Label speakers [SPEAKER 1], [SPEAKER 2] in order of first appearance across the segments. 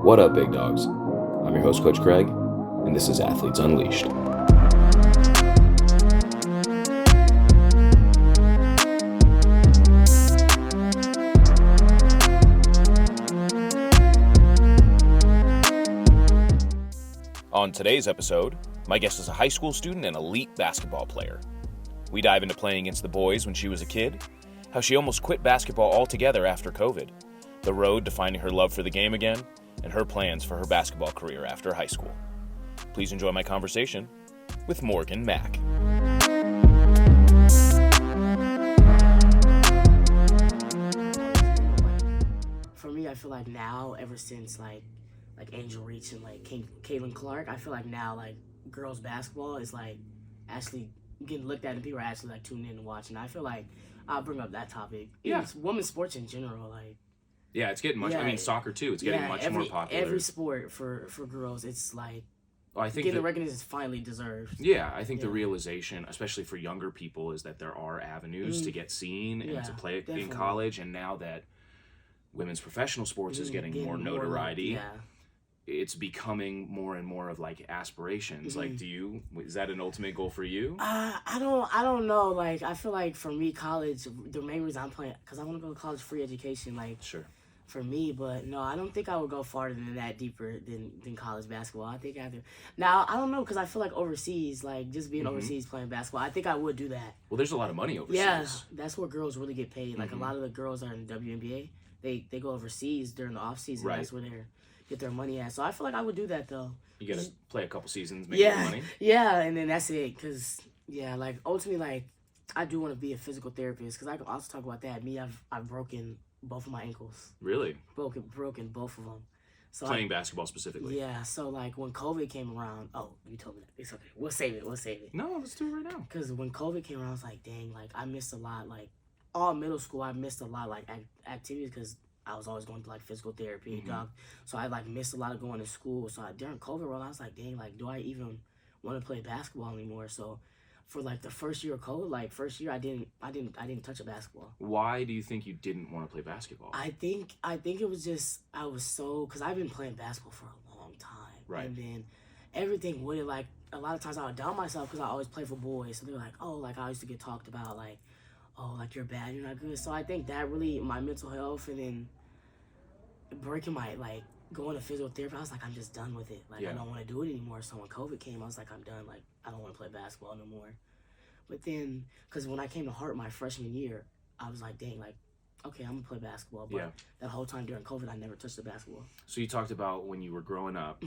[SPEAKER 1] What up, big dogs? I'm your host, Coach Craig, and this is Athletes Unleashed. On today's episode, my guest is a high school student and elite basketball player. We dive into playing against the boys when she was a kid, how she almost quit basketball altogether after COVID, the road to finding her love for the game again, and her plans for her basketball career after high school. Please enjoy my conversation with Morgan Mack.
[SPEAKER 2] For me, I feel like now, ever since like Angel Reach and like Caitlin Clark, I feel like now like girls basketball is like actually getting looked at and people are actually like tuning in and watching. I feel like I'll bring up that topic.
[SPEAKER 3] Yeah.
[SPEAKER 2] It's women's sports in general, like
[SPEAKER 3] Yeah, it's getting much. I mean, soccer too. It's getting much more popular.
[SPEAKER 2] Every sport for girls, it's like
[SPEAKER 3] I think
[SPEAKER 2] getting the recognition is finally deserved.
[SPEAKER 3] Yeah, I think the realization, especially for younger people, is that there are avenues to get seen and to play in college. And now that women's professional sports is getting more notoriety, it's becoming more and more of like aspirations. Like, is that an ultimate goal for you?
[SPEAKER 2] I don't know. Like, I feel like for me, college, the main reason I'm playing, because I want to go to college free education. Like,
[SPEAKER 3] Sure.
[SPEAKER 2] For me, but no, I don't think I would go farther than that, deeper than college basketball. I think after now, I don't know, because I feel like overseas, like just being overseas playing basketball, I think I would do that.
[SPEAKER 3] Well, there's a lot of money overseas.
[SPEAKER 2] Yeah, that's where girls really get paid. Like a lot of the girls are in the WNBA. They go overseas during the off season.
[SPEAKER 3] Right.
[SPEAKER 2] That's where they get their money at. So I feel like I would do that though.
[SPEAKER 3] You gotta play a couple seasons, make more money.
[SPEAKER 2] Yeah, and then that's it. Cause like ultimately, like I do want to be a physical therapist. Cause I can also talk about that. Me, I've broken both of my ankles.
[SPEAKER 3] Really?
[SPEAKER 2] Broken both of them. So
[SPEAKER 3] playing basketball specifically.
[SPEAKER 2] Yeah. So like when COVID came around, you told me that. It's okay. We'll save it.
[SPEAKER 3] No, let's do it right now.
[SPEAKER 2] Cause when COVID came around, I was like, dang, like I missed a lot. Like all middle school, I missed a lot like activities because I was always going to like physical therapy, so I like missed a lot of going to school. So during COVID, I was like, dang, like do I even want to play basketball anymore? So for like the first year of COVID, I didn't touch a basketball.
[SPEAKER 3] Why do you think you didn't want to play basketball?
[SPEAKER 2] I think it was just because I've been playing basketball for a long time,
[SPEAKER 3] right?
[SPEAKER 2] And then everything would like a lot of times I would doubt myself because I always play for boys, so they're like, oh, like I used to get talked about like, oh, like you're bad, you're not good. So I think that really my mental health and then breaking my like going to physical therapy, I was like, I'm just done with it. Like I don't want to do it anymore. So when COVID came, I was like, I'm done. Like I don't want to play basketball no more. But then, because when I came to Hart my freshman year, I was like, dang, like, okay, I'm gonna play basketball. But that whole time during COVID, I never touched the basketball.
[SPEAKER 3] So you talked about when you were growing up,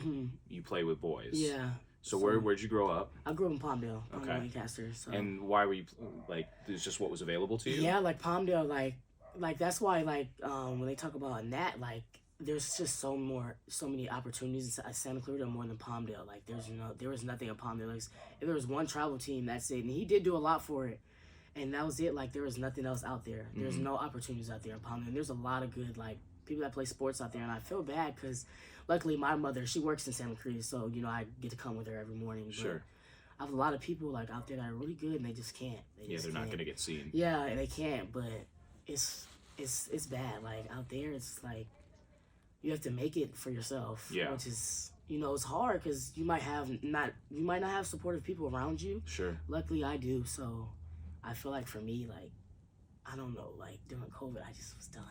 [SPEAKER 3] you play with boys.
[SPEAKER 2] Yeah.
[SPEAKER 3] So where'd you grow up?
[SPEAKER 2] I grew up in Palmdale,
[SPEAKER 3] okay.
[SPEAKER 2] Lancaster. So.
[SPEAKER 3] And why were you like? It's just what was available to you?
[SPEAKER 2] Yeah, like Palmdale, like that's why like when they talk about Nat, like there's just so many opportunities at Santa Clarita more than Palmdale. Like there was nothing in Palmdale. Like, if there was one travel team, that's it, and he did do a lot for it, and that was it. Like there was nothing else out there. There's no opportunities out there in Palmdale. And there's a lot of good like people that play sports out there, and I feel bad because luckily my mother, she works in Santa Clarita, so I get to come with her every morning.
[SPEAKER 3] Sure.
[SPEAKER 2] I have a lot of people like out there that are really good and they just can't.
[SPEAKER 3] They're not gonna get seen.
[SPEAKER 2] Yeah, and they can't, but it's bad. Like out there, it's like you have to make it for yourself.
[SPEAKER 3] Yeah.
[SPEAKER 2] Which is it's hard because you might not have supportive people around you.
[SPEAKER 3] Sure.
[SPEAKER 2] Luckily, I do. So I feel like for me, like I don't know, like during COVID, I just was done.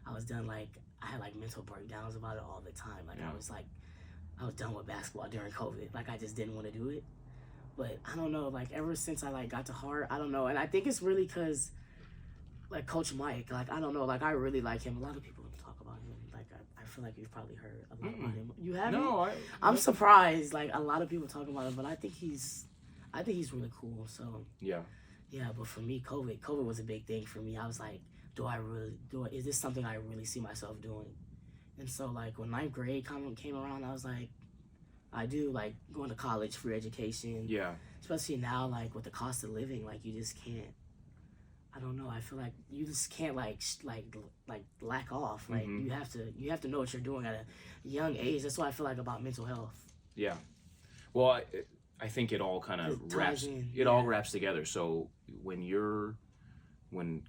[SPEAKER 2] I was done. Like I had like mental breakdowns about it all the time. Like I was done with basketball during COVID. Like I just didn't want to do it. But I don't know. Like ever since I like got to Hart, I don't know. And I think it's really because like Coach Mike. Like I don't know. Like I really like him. A lot of people talk about him. Like I feel like you've probably heard a lot about him. You haven't?
[SPEAKER 3] No,
[SPEAKER 2] I'm surprised. Like a lot of people talk about him, but I think he's really cool. So yeah. But for me, COVID was a big thing for me. I was like, is this something I really see myself doing? And so like when 9th grade came around, I was like, I do like going to college, free education. Yeah. Especially now, like with the cost of living, like you just can't. I don't know. I feel like you just can't like lack off. Like you have to know what you're doing at a young age. That's what I feel like about mental health.
[SPEAKER 3] Yeah. Well, I think it all kind of wraps. All wraps together. So when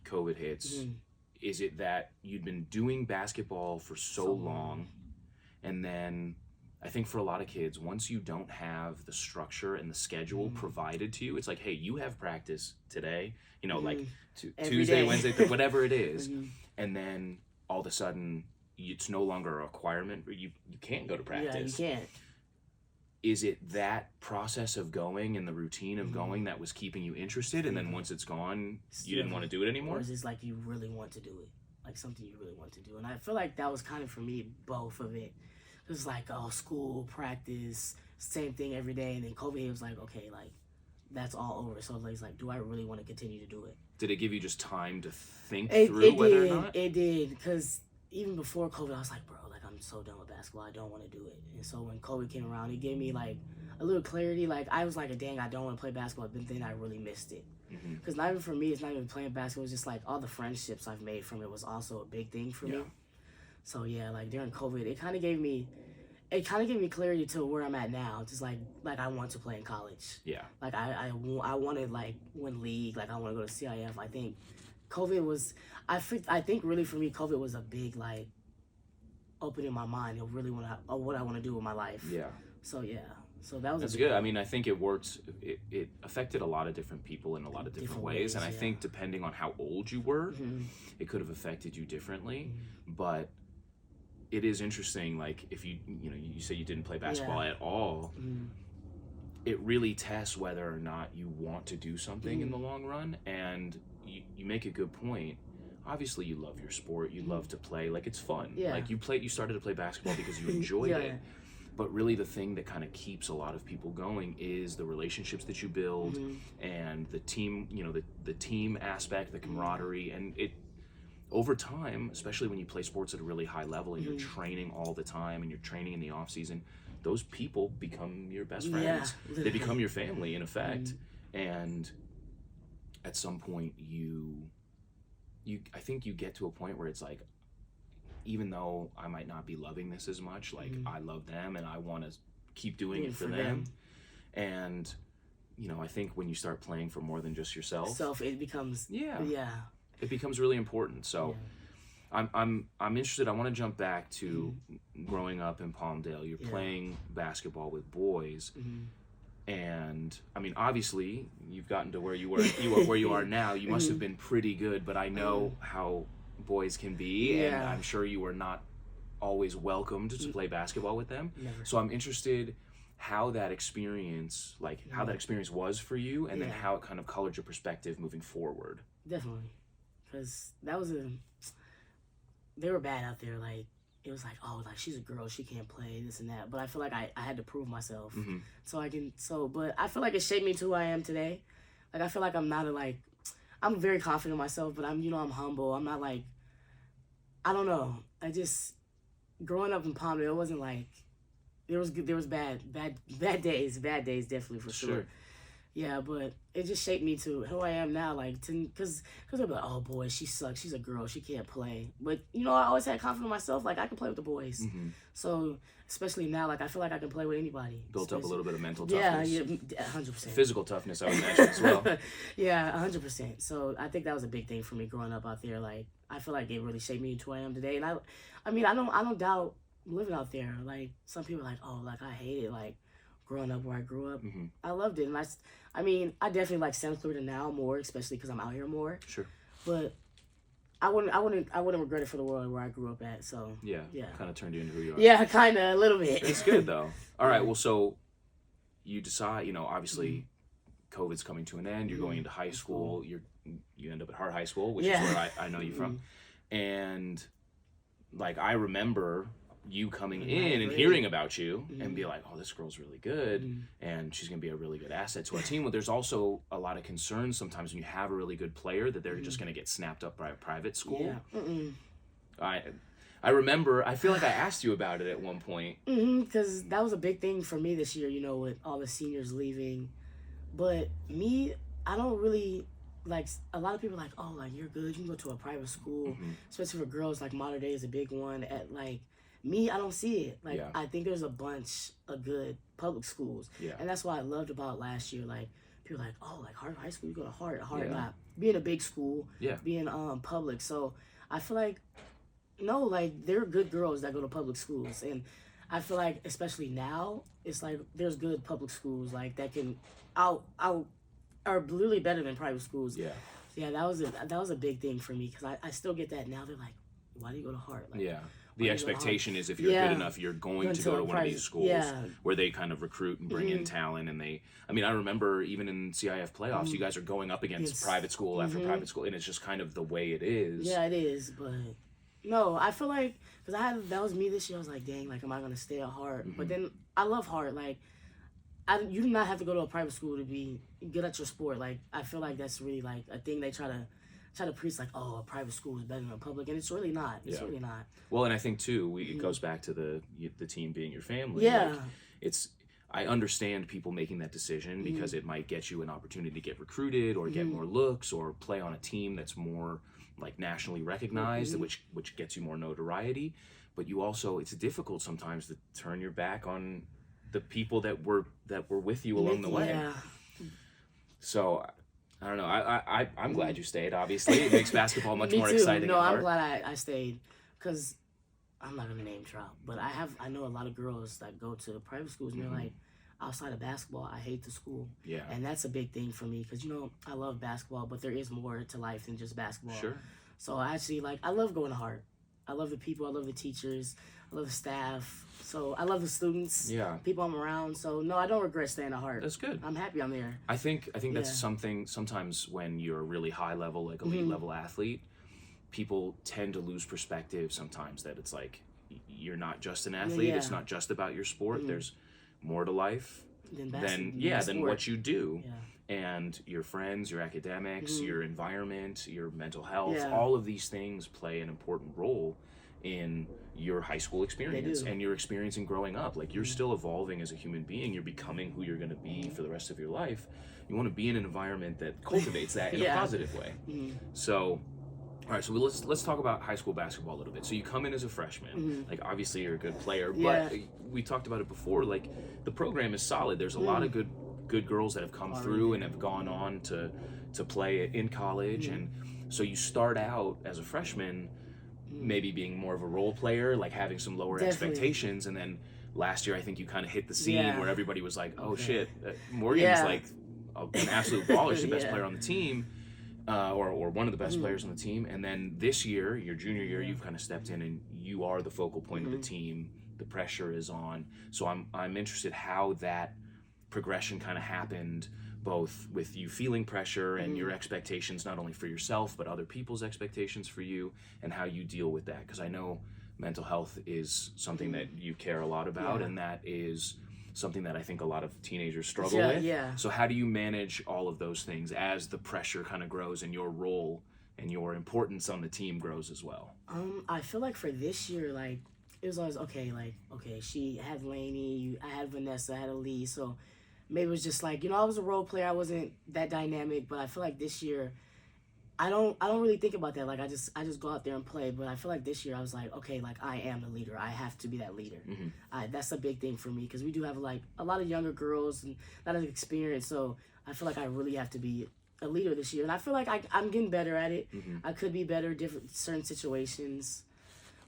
[SPEAKER 3] COVID hits, is it that you'd been doing basketball for so long, And then I think for a lot of kids, once you don't have the structure and the schedule provided to you, it's like, hey, you have practice today, you know, like Tuesday, Wednesday, whatever it is. And then all of a sudden, it's no longer a requirement. You can't go to practice.
[SPEAKER 2] Yeah, you can't.
[SPEAKER 3] Is it that process of going and the routine of going that was keeping you interested, and then once it's gone, you didn't want to do it anymore?
[SPEAKER 2] Or is it like you really want to do it? Like something you really want to do? And I feel like that was kind of, for me, both of it. It was like, oh, school, practice, same thing every day. And then COVID, it was like, okay, like, that's all over. So it's like, do I really want to continue to do it?
[SPEAKER 3] Did it give you just time to think through whether or not?
[SPEAKER 2] It did, because even before COVID, I was like, bro, like, I'm so done with basketball. I don't want to do it. And so when COVID came around, it gave me, like, a little clarity. Like, I was like, dang, I don't want to play basketball. But then I really missed it. Because not even for me, it's not even playing basketball. It's just, like, all the friendships I've made from it was also a big thing for me. So, yeah, like, during COVID, it kind of gave me clarity to where I'm at now. Just, like I want to play in college.
[SPEAKER 3] Yeah.
[SPEAKER 2] Like, I wanted, like, win league. Like, I want to go to CIF. I think COVID was, I think really for me, COVID was a big, like, opening my mind of really what I want to do with my life.
[SPEAKER 3] Yeah.
[SPEAKER 2] So, yeah. So that was
[SPEAKER 3] That's good. I mean, I think it worked. It affected a lot of different people in a lot of different ways. And I think depending on how old you were, it could have affected you differently. But it is interesting, like, if you say you didn't play basketball at all, it really tests whether or not you want to do something in the long run. And you make a good point. Obviously, you love your sport. You love to play. Like, it's fun.
[SPEAKER 2] Yeah.
[SPEAKER 3] Like, you started to play basketball because you enjoyed it. But really, the thing that kind of keeps a lot of people going is the relationships that you build and the team, the team aspect, the camaraderie. And it, over time, especially when you play sports at a really high level and you're training all the time and you're training in the off season, those people become your best friends. They become your family, in effect. And at some point, I think you get to a point where it's like, even though I might not be loving this as much, like, I love them and I want to keep doing it for them. And, I think when you start playing for more than just yourself,
[SPEAKER 2] it becomes,
[SPEAKER 3] it becomes really important. So I'm interested. I want to jump back to growing up in Palmdale. You're playing basketball with boys. And I mean, obviously you've gotten to where you are now. You must have been pretty good, but I know how boys can be, and I'm sure you were not always welcomed to play basketball with them.
[SPEAKER 2] Never.
[SPEAKER 3] So I'm interested how that experience, how that experience was for you, and then how it kind of colored your perspective moving forward.
[SPEAKER 2] Definitely, because they were bad out there. Like, it was like, oh, like, she's a girl, she can't play this and that. But I feel like I had to prove myself, but I feel like it shaped me to who I am today. Like, I feel like I'm not I'm very confident in myself, but I'm humble. I'm not like, I don't know. I just, growing up in Palmdale, it wasn't like, there was bad days definitely for sure. Yeah, but it just shaped me to who I am now, like, because they'll be like, oh, boy, she sucks, she's a girl, she can't play. But, I always had confidence in myself, like, I can play with the boys. So, especially now, like, I feel like I can play with anybody.
[SPEAKER 3] Built up a little bit of mental toughness.
[SPEAKER 2] Yeah, 100%.
[SPEAKER 3] Physical toughness, I would imagine, as well.
[SPEAKER 2] Yeah, 100%. So, I think that was a big thing for me growing up out there. Like, I feel like it really shaped me into who I am today. And I mean, I don't doubt living out there. Like, some people are like, oh, like, I hate it, like, growing up where I grew up. I loved it. And I mean, I definitely like Santa Clarita now more, especially because I'm out here more.
[SPEAKER 3] Sure.
[SPEAKER 2] But I wouldn't regret it for the world where I grew up at. So
[SPEAKER 3] yeah. Kind of turned you into who you are.
[SPEAKER 2] Yeah, kind of, a little bit.
[SPEAKER 3] It's good though. All right. Well, so you decide, obviously, COVID's coming to an end. You're going into high school. You end up at Hart High School, which is where I know you from. And like, I remember you coming in and hearing about you and be like, oh, this girl's really good and she's going to be a really good asset to our team. But there's also a lot of concerns sometimes when you have a really good player that they're just going to get snapped up by a private school. I remember, I feel like I asked you about it at one point.
[SPEAKER 2] Because that was a big thing for me this year, with all the seniors leaving. But me, I don't really, like, a lot of people are like, oh, like, you're good, you can go to a private school, especially for girls, like, modern day is a big one. At, like, me, I don't see it. Like, I think there's a bunch of good public schools. And that's what I loved about last year. Like, people are like, oh, like, Hart High School, you go to Hart not being a big school, being public. So I feel like, no, like, there are good girls that go to public schools. And I feel like, especially now, it's like there's good public schools like that can out are literally better than private schools. Yeah, that was a big thing for me because I still get that now. They're like, why do you go to Hart? Like,
[SPEAKER 3] the expectation is if you're good enough, you're going to go to one of these schools where they kind of recruit and bring in talent. And I remember even in CIF playoffs, you guys are going up against private school after private school, and it's just kind of the way it is.
[SPEAKER 2] Yeah, it is, but no, I feel like, because that was me this year, I was like, dang, like, am I going to stay at Hart? But then I love Hart. Like, you do not have to go to a private school to be good at your sport. Like, I feel like that's really, like, a thing they try to preach, like, oh, a private school is better than a public, and it's really not. It's really not.
[SPEAKER 3] Well, and I think too, it goes back to the team being your family.
[SPEAKER 2] Yeah.
[SPEAKER 3] Like, I understand people making that decision because it might get you an opportunity to get recruited or get more looks or play on a team that's more like nationally recognized, which gets you more notoriety. But you also, it's difficult sometimes to turn your back on the people that were with you along the way.
[SPEAKER 2] Yeah.
[SPEAKER 3] So I don't know. I'm glad you stayed. Obviously, it makes basketball much more exciting.
[SPEAKER 2] No, I'm glad I stayed because I'm not gonna name drop, but I know a lot of girls that go to private schools and they're like, outside of basketball, I hate the school.
[SPEAKER 3] Yeah.
[SPEAKER 2] And that's a big thing for me because I love basketball, but there is more to life than just basketball.
[SPEAKER 3] Sure.
[SPEAKER 2] So I actually I love going to Hart. I love the people. I love the teachers. I love the staff. So I love the students.
[SPEAKER 3] Yeah.
[SPEAKER 2] People I'm around. So no, I don't regret staying at Hart.
[SPEAKER 3] That's good.
[SPEAKER 2] I'm happy I'm there.
[SPEAKER 3] I think that's something sometimes when you're a really high level, like elite level athlete, people tend to lose perspective sometimes that it's like you're not just an athlete.
[SPEAKER 2] Yeah.
[SPEAKER 3] It's not just about your sport. There's more to life than
[SPEAKER 2] than
[SPEAKER 3] what you do.
[SPEAKER 2] Yeah.
[SPEAKER 3] And your friends, your academics, your environment, your mental health, all of these things play an important role in your high school experience and your experience in growing up. Like, you're still evolving as a human being. You're becoming who you're going to be for the rest of your life. You want to be in an environment that cultivates that in a positive way. So, all right, so let's talk about high school basketball a little bit. So you come in as a freshman. Like, obviously you're a good player, but we talked about it before. Like, the program is solid. There's a lot of good girls that have come through and have gone on to play in college. And so you start out as a freshman maybe being more of a role player, like having some lower expectations, and then last year I think you kind of hit the scene where everybody was like, oh shit, Morgan's like an absolute baller. She's the best player on the team, or one of the best players on the team. And then this year, your junior year, you've kind of stepped in and you are the focal point of the team. The pressure is on. So I'm interested how that progression kind of happened, both with you feeling pressure and your expectations, not only for yourself, but other people's expectations for you, and how you deal with that. Because I know mental health is something that you care a lot about, and that is something that I think a lot of teenagers struggle with.
[SPEAKER 2] Yeah.
[SPEAKER 3] So how do you manage all of those things as the pressure kind of grows and your role and your importance on the team grows as well?
[SPEAKER 2] I feel like for this year, like, it was always, okay, she had Lainey, I had Vanessa, I had Elise, so maybe it was just like, I was a role player, I wasn't that dynamic, but I feel like this year, I don't really think about that. Like, I just go out there and play, but I feel like this year I was like, okay, like, I am the leader. I have to be that leader. That's a big thing for me, because we do have, like, a lot of younger girls and a lot of experience, so I feel like I really have to be a leader this year, and I feel like I'm getting better at it. I could be better in certain situations,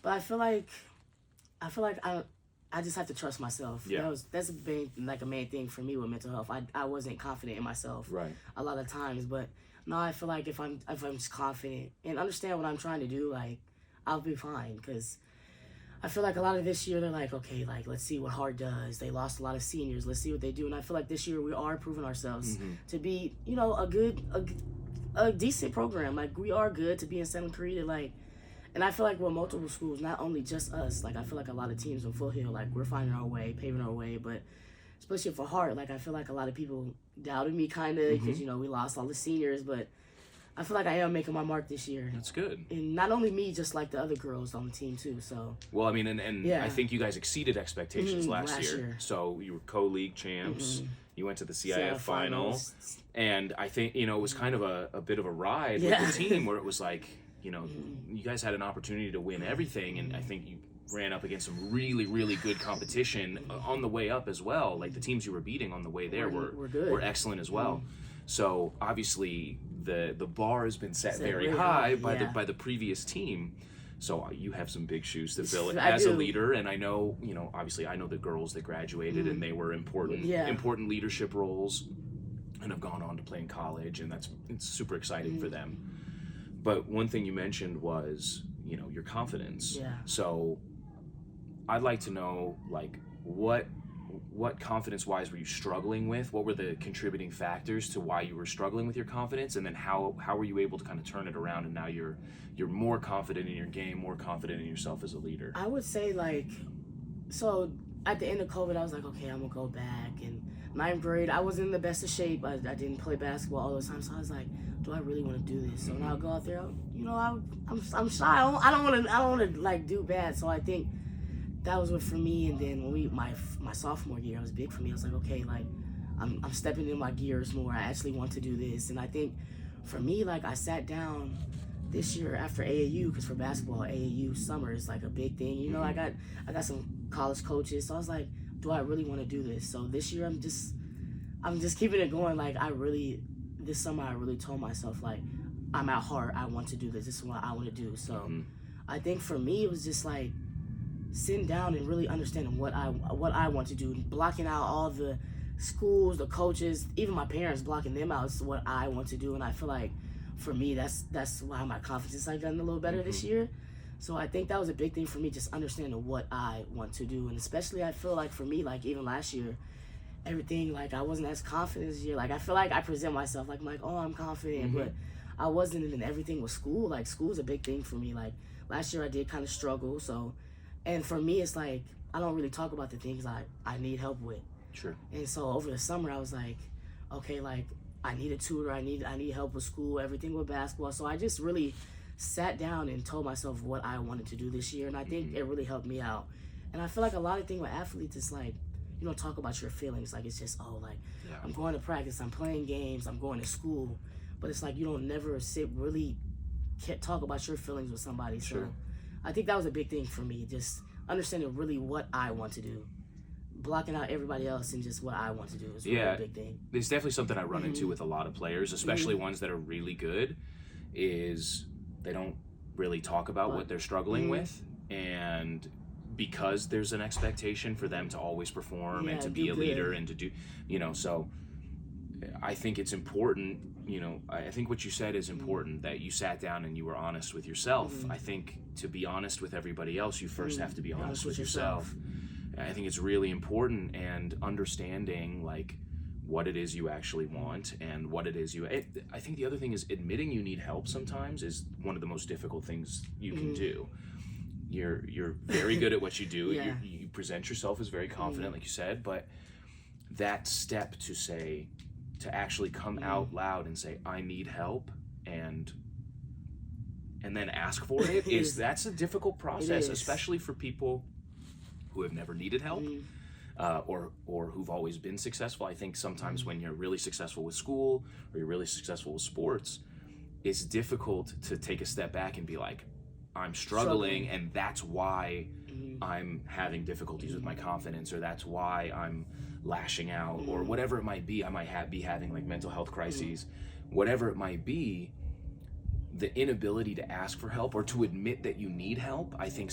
[SPEAKER 2] but I feel like I just have to trust myself.
[SPEAKER 3] Yeah.
[SPEAKER 2] That's a main thing for me with mental health. I wasn't confident in myself a lot of times, but now I feel like if I'm just confident and understand what I'm trying to do, like, I'll be fine. Because I feel like a lot of this year they're like, okay, like, let's see what Hart does. They lost a lot of seniors. Let's see what they do. And I feel like this year we are proving ourselves to be, a decent program. Like, we are good to be in Santa Clarita, like. And I feel like with multiple schools, not only just us, like, I feel like a lot of teams in Foothill, like, we're finding our way, paving our way, but especially for Hart, like, I feel like a lot of people doubted me kind of because, we lost all the seniors, but I feel like I am making my mark this year.
[SPEAKER 3] That's good.
[SPEAKER 2] And not only me, just like the other girls on the team too, so.
[SPEAKER 3] Well, I mean, and I think you guys exceeded expectations last year. So you were co-league champs. You went to the CIF final. And I think, it was kind of a bit of a ride with the team where it was like, you guys had an opportunity to win everything, and I think you ran up against some really, really good competition on the way up as well. Like, the teams you were beating on the way there were excellent as well. So obviously the bar has been set very high by the previous team. So you have some big shoes to fill as a leader, and I know, obviously I know the girls that graduated and they were important leadership roles and have gone on to play in college, and it's super exciting for them. But one thing you mentioned was, your confidence.
[SPEAKER 2] Yeah.
[SPEAKER 3] So I'd like to know, like, what confidence-wise were you struggling with? What were the contributing factors to why you were struggling with your confidence? And then how were you able to kind of turn it around, and now you're more confident in your game, more confident in yourself as a leader?
[SPEAKER 2] I would say, so at the end of COVID, I was like, okay, I'm going to go back. And 9th grade, I was in the best of shape. I didn't play basketball all the time. So I was like, do I really want to do this? So now I go out there, I'm shy. I don't want to do bad. So I think that was what for me. And then when my sophomore year, it was big for me. I was like, okay, I'm stepping in my gears more. I actually want to do this. And I think for me, I sat down this year after AAU, because for basketball, AAU summer is a big thing. I got some college coaches. So I was like, do I really want to do this? So this year I'm just keeping it going. This summer I really told myself, I'm at heart, I want to do this. This is what I want to do. So I think for me it was just sitting down and really understanding what I want to do, blocking out all the schools, the coaches, even my parents, blocking them out is what I want to do. And I feel like for me that's why my confidence has gotten a little better this year. So I think that was a big thing for me, just understanding what I want to do. And especially I feel like for me, even last year, everything, I wasn't as confident this year. I feel like I present myself I'm I'm confident, but I wasn't in everything with school. School's a big thing for me. Last year I did kind of struggle. So, and for me, it's I don't really talk about the things I need help with.
[SPEAKER 3] Sure.
[SPEAKER 2] And so over the summer I was like, okay, I need a tutor. I need help with school, everything with basketball. So I just really sat down and told myself what I wanted to do this year, and I think it really helped me out. And I feel like a lot of things with athletes is you don't talk about your feelings. It's just, I'm going to practice, I'm playing games, I'm going to school. But it's you don't never really talk about your feelings with somebody.
[SPEAKER 3] Sure.
[SPEAKER 2] So I think that was a big thing for me, just understanding really what I want to do. Blocking out everybody else and just what I want to do is really a big thing.
[SPEAKER 3] It's definitely something I run into with a lot of players, especially ones that are really good, is they don't really talk about what they're struggling with. And because there's an expectation for them to always perform and to be a leader and to do, so I think it's important, I think what you said is important, that you sat down and you were honest with yourself. I think to be honest with everybody else, you first have to be honest with yourself. I think it's really important, and understanding what it is you actually want and what it is I think the other thing is admitting you need help sometimes is one of the most difficult things you can do. You're very good at what you do. You present yourself as very confident, like you said, but that step to actually come out loud and say, I need help, and then ask for it, that's a difficult process, especially for people who have never needed help, or who've always been successful. I think sometimes when you're really successful with school or you're really successful with sports, it's difficult to take a step back and be like, I'm struggling. And that's why I'm having difficulties with my confidence, or that's why I'm lashing out, or whatever it might be. I might be having mental health crises, whatever it might be. The inability to ask for help or to admit that you need help, I think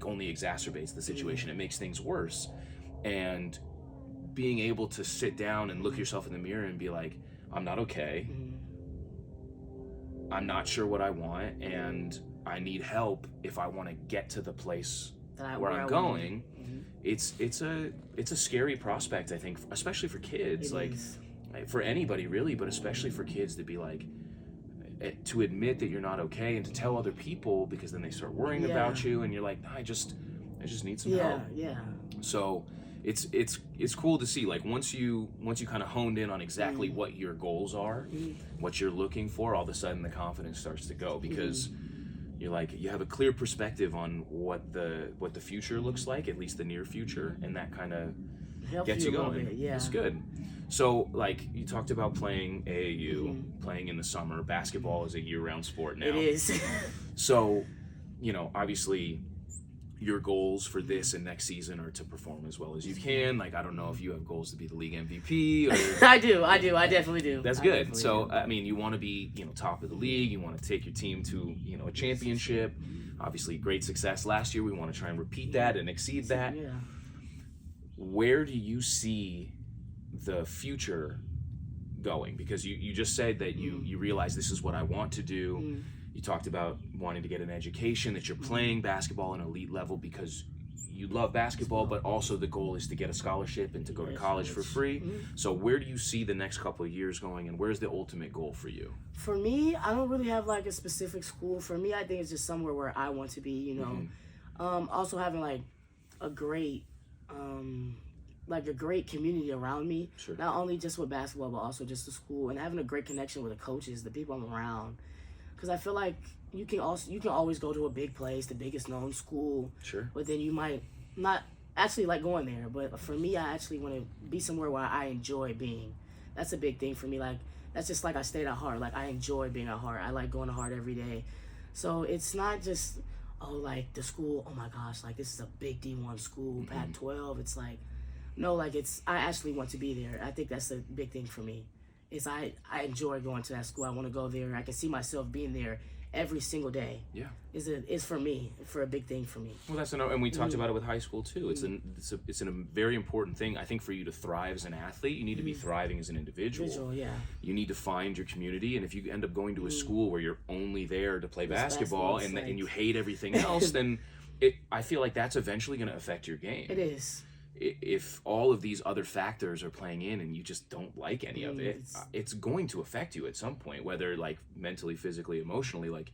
[SPEAKER 3] only exacerbates the situation. It makes things worse. And being able to sit down and look yourself in the mirror and be like, I'm not okay. I'm not sure what I want, and I need help if I want to get to the place where I'm going. It's a scary prospect, I think, especially for kids, for anybody really, but especially for kids, to be to admit that you're not okay and to tell other people, because then they start worrying about you, and you're like, I just need some help. So it's cool to see, once you kind of honed in on exactly what your goals are, what you're looking for, all of a sudden the confidence starts to go, because you're you have a clear perspective on what the future looks like, at least the near future, and that kind of gets you going. It's good. So you talked about playing AAU, playing in the summer. Basketball is a year-round sport now.
[SPEAKER 2] It is.
[SPEAKER 3] So, obviously your goals for this and next season are to perform as well as you can. I don't know if you have goals to be the league MVP or...
[SPEAKER 2] I do. I definitely do.
[SPEAKER 3] That's good. So, you want to be, top of the league. You want to take your team to, a championship. Obviously, great success last year. We want to try and repeat that and exceed that.
[SPEAKER 2] Yeah.
[SPEAKER 3] Where do you see the future going? Because you just said that you realize this is what I want to do. You talked about wanting to get an education, that you're playing basketball at an elite level because you love basketball, but also the goal is to get a scholarship and to go to college for free. So where do you see the next couple of years going, and where's the ultimate goal for you?
[SPEAKER 2] For me, I don't really have like a specific school. For me, I think it's just somewhere where I want to be, you know. Also having like a great community around me.
[SPEAKER 3] Sure.
[SPEAKER 2] Not only just with basketball, but also just the school, and having a great connection with the coaches, the people I'm around. Because I feel like you can always go to a big place, the biggest known school.
[SPEAKER 3] Sure.
[SPEAKER 2] But then you might not actually like going there. But for me, I actually want to be somewhere where I enjoy being. That's a big thing for me. Like, that's just like I stayed at Hart. Like, I enjoy being at Hart. I like going to Hart every day. So it's not just, like the school, oh my gosh, like this is a big D1 school, Pac-12. It's like, no, like I actually want to be there. I think that's a big thing for me. I enjoy going to that school. I want to go there. I can see myself being there every single day.
[SPEAKER 3] Yeah.
[SPEAKER 2] It's for me, for a big thing for me.
[SPEAKER 3] Well, and we talked about it with high school too. It's a very important thing. I think for you to thrive as an athlete, you need to be thriving as an individual.
[SPEAKER 2] Yeah.
[SPEAKER 3] You need to find your community, and if you end up going to a school where you're only there to play basketball and you hate everything else, then I feel like that's eventually going to affect your game.
[SPEAKER 2] It is.
[SPEAKER 3] If all of these other factors are playing in and you just don't like any of it, it's going to affect you at some point, whether like mentally, physically, emotionally, like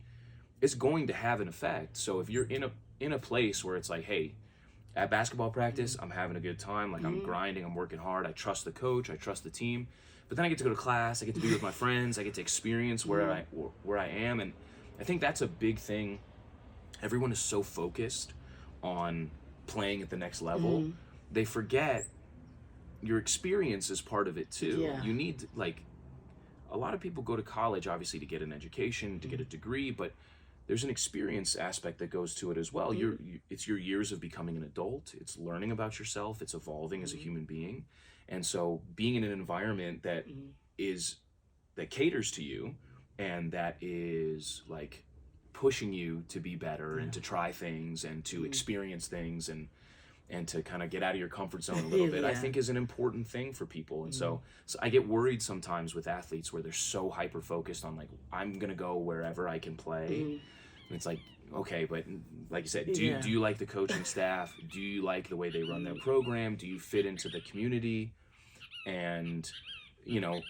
[SPEAKER 3] it's going to have an effect. So if you're in a place where it's like, hey, at basketball practice, I'm having a good time, like I'm grinding, I'm working hard, I trust the coach, I trust the team, but then I get to go to class, I get to be with my friends, I get to experience where I am, and I think that's a big thing. Everyone is so focused on playing at the next level. They forget your experience is part of it too.
[SPEAKER 2] Yeah.
[SPEAKER 3] You need, like, a lot of people go to college obviously to get an education, to get a degree, but there's an experience aspect that goes to it as well. It's your years of becoming an adult. It's learning about yourself. It's evolving as a human being. And so being in an environment that that caters to you and that is like pushing you to be better and to try things and to experience things and to kind of get out of your comfort zone a little bit, I think is an important thing for people. And so I get worried sometimes with athletes where they're so hyper-focused on like, I'm going to go wherever I can play. And it's like, okay, but like you said, do you like the coaching staff? Do you like the way they run their program? Do you fit into the community? And, you know,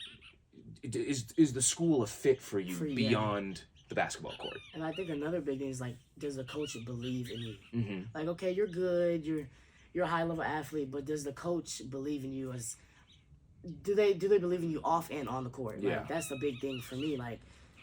[SPEAKER 3] is the school a fit for you beyond the basketball court?
[SPEAKER 2] And I think another big thing is like, does the coach believe in you? Like, okay, you're good, you're a high level athlete, but does the coach believe in you? As do they believe in you off and on the court? Like, that's the big thing for me. Like,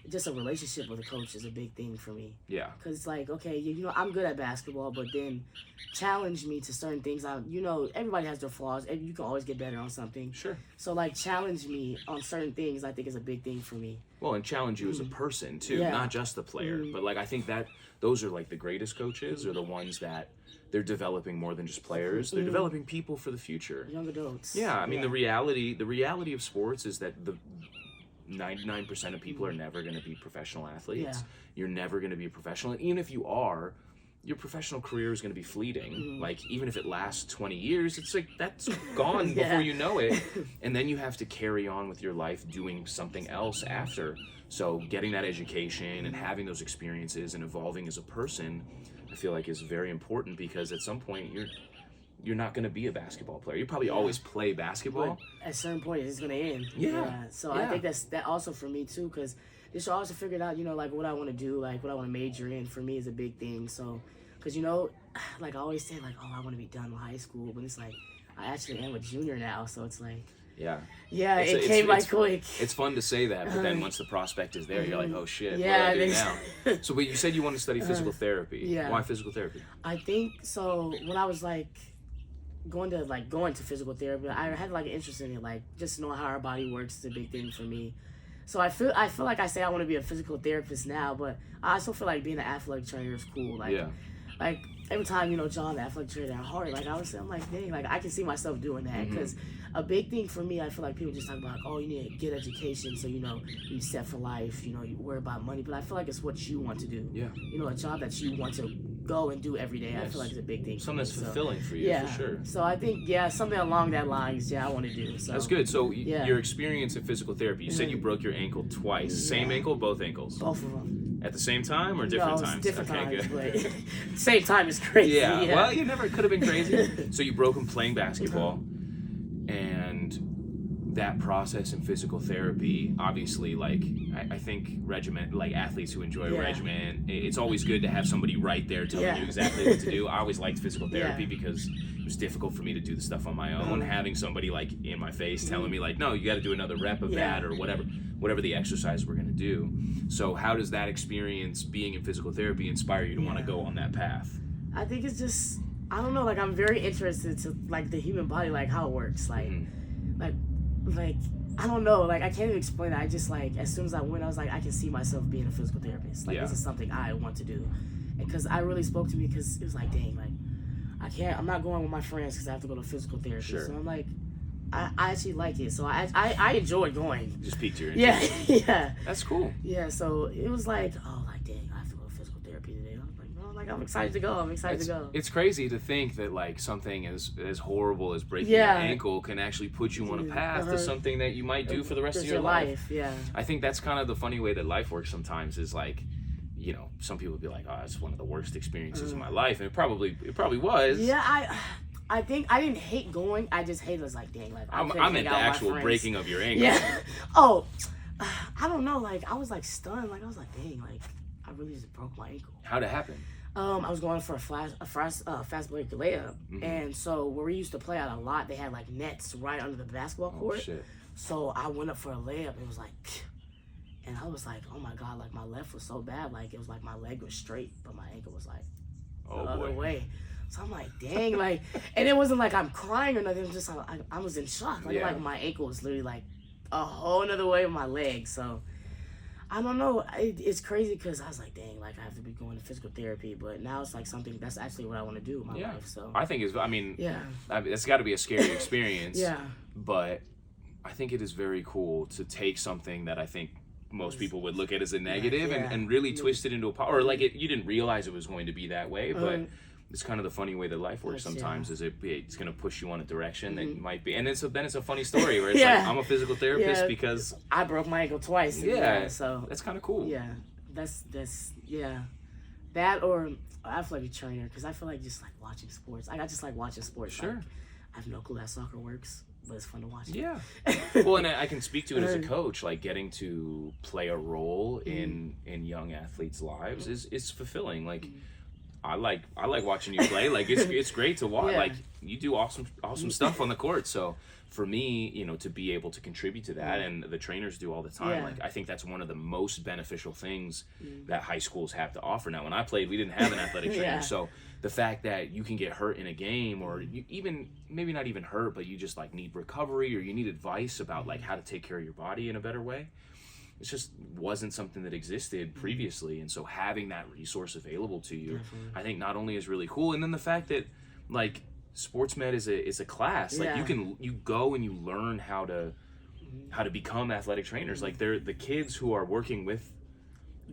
[SPEAKER 2] just a relationship with a coach is a big thing for me. Yeah. Because it's like, okay, you know, I'm good at basketball, but then challenge me to certain things. Everybody has their flaws. You can always get better on something. Sure. So, like, challenge me on certain things, I think is a big thing for me.
[SPEAKER 3] Well, and challenge you as a person, too, not just the player. But, like, I think that those are, like, the greatest coaches are the ones that they're developing more than just players. They're developing people for the future.
[SPEAKER 2] Young adults.
[SPEAKER 3] Yeah, I mean, the reality of sports is that the 99% of people are never going to be professional athletes. Yeah. You're never going to be a professional. And even if you are, your professional career is going to be fleeting. Like, even if it lasts 20 years, it's like, that's gone before you know it. And then you have to carry on with your life doing something else after. So getting that education and having those experiences and evolving as a person, I feel like is very important, because at some point you're not going to be a basketball player. You probably always play basketball.
[SPEAKER 2] But at a certain point, it's going to end. So I think that also for me, too, because just also figured out, like what I want to do, like what I want to major in for me is a big thing. So, because, like I always say, like, I want to be done with high school, but it's like, I actually am a junior now, so it's like, it came by quick.
[SPEAKER 3] It's fun to say that, but then once the prospect is there, you're like, oh shit, what do I do now? So, but you said you want to study physical therapy. Why physical therapy?
[SPEAKER 2] I think so. When I was like going to physical therapy, I had like an interest in it, like just knowing how our body works is a big thing for me. So I feel like I say I want to be a physical therapist now, but I also feel like being an athletic trainer is cool. Like every time, John, the athletic trainer at Hart, like I was saying, I'm like, dang, like I can see myself doing that. Because a big thing for me, I feel like people just talk about, oh, you need a good education, so you set for life, you worry about money, but I feel like it's what you want to do.
[SPEAKER 3] Yeah.
[SPEAKER 2] A job that you want to go and do every day. Yes. I feel like it's a big thing.
[SPEAKER 3] Something that's fulfilling for you, for sure.
[SPEAKER 2] So I think, something along that lines, I want to do. So
[SPEAKER 3] that's good. So your experience in physical therapy, you said you broke your ankle twice. Same ankle, both ankles?
[SPEAKER 2] Both of them.
[SPEAKER 3] At the same time or different times?
[SPEAKER 2] Different times,
[SPEAKER 3] good.
[SPEAKER 2] But same time is crazy.
[SPEAKER 3] Yeah, well, you never could have been crazy. So you broke them playing basketball, and that process in physical therapy, obviously, like, I think athletes who enjoy regimen, it's always good to have somebody right there telling you exactly what to do. I always liked physical therapy because it was difficult for me to do the stuff on my own. Having somebody, like, in my face telling me, like, no, you got to do another rep of that or whatever the exercise we're going to do. So how does that experience being in physical therapy inspire you to want to go on that path?
[SPEAKER 2] I think it's just, I don't know, like, I'm very interested to, like, the human body, like, how it works. Like, like, I don't know, like, I can't even explain it. I just, like, as soon as I went, I was like, I can see myself being a physical therapist. Like, this is something I want to do. And because I really spoke to me, because it was like, dang, like, I'm not going with my friends because I have to go to physical therapy. Sure. So I'm like, I actually like it. So I enjoyed going.
[SPEAKER 3] Just piqued your interest.
[SPEAKER 2] Yeah.
[SPEAKER 3] That's cool.
[SPEAKER 2] Yeah, so it was like, oh, like, dang, I have to go to physical therapy today. I was like, no, like, I'm excited to go.
[SPEAKER 3] It's crazy to think that, like, something as horrible as breaking your ankle can actually put you on a path to something that you might do for the rest of your life.
[SPEAKER 2] Yeah.
[SPEAKER 3] I think that's kind of the funny way that life works sometimes is, like, some people would be like, oh, it's one of the worst experiences of my life. And it probably was.
[SPEAKER 2] Yeah, I think I didn't hate going. I just hated, like, dang, like,
[SPEAKER 3] I meant the actual breaking of your ankle.
[SPEAKER 2] Yeah. Oh, I don't know. Like, I was, like, stunned. Like, I was like, dang, like, I really just broke my ankle.
[SPEAKER 3] How'd it happen?
[SPEAKER 2] I was going for a fast break layup, and so where we used to play out a lot, they had, like, nets right under the basketball court.
[SPEAKER 3] Oh, shit.
[SPEAKER 2] So I went up for a layup, and it was like, and I was like, oh my God, like, my left was so bad, like, it was like my leg was straight, but my ankle was like the other way. So I'm like, dang, like, and it wasn't like I'm crying or nothing. It was just I was in shock. Like my ankle was literally like a whole nother way of my leg. So I don't know. It's crazy because I was like, dang, like, I have to be going to physical therapy. But now it's like something that's actually what I want to do in my life. So
[SPEAKER 3] I think it's got to be a scary experience. But I think it is very cool to take something that I think most people would look at as a negative and really twist it into a or like you didn't realize it was going to be that way, but it's kind of the funny way that life works sometimes. Is it's going to push you on a direction that you might be, and then it's a funny story where it's like, I'm a physical therapist because
[SPEAKER 2] I broke my ankle twice. So
[SPEAKER 3] that's kind of cool.
[SPEAKER 2] That's that or athletic trainer, because I feel like just like watching sports. I just like watching sports.
[SPEAKER 3] Sure.
[SPEAKER 2] Like, I have no clue how soccer works, but it's fun to watch.
[SPEAKER 3] Yeah. Well, and I can speak to it as a coach, like getting to play a role in young athletes' lives is fulfilling. Like I like watching you play. Like it's great to watch. Like you do awesome stuff on the court. So for me, to be able to contribute to that, and the trainers do all the time. Like I think that's one of the most beneficial things that high schools have to offer. Now, when I played, we didn't have an athletic trainer, so the fact that you can get hurt in a game, or you even maybe not even hurt, but you just like need recovery, or you need advice about like how to take care of your body in a better way. It just wasn't something that existed previously, and so having that resource available to you, I think not only is really cool, and then the fact that like sports med is a class, like you go and you learn how to become athletic trainers. Like they're the kids who are working with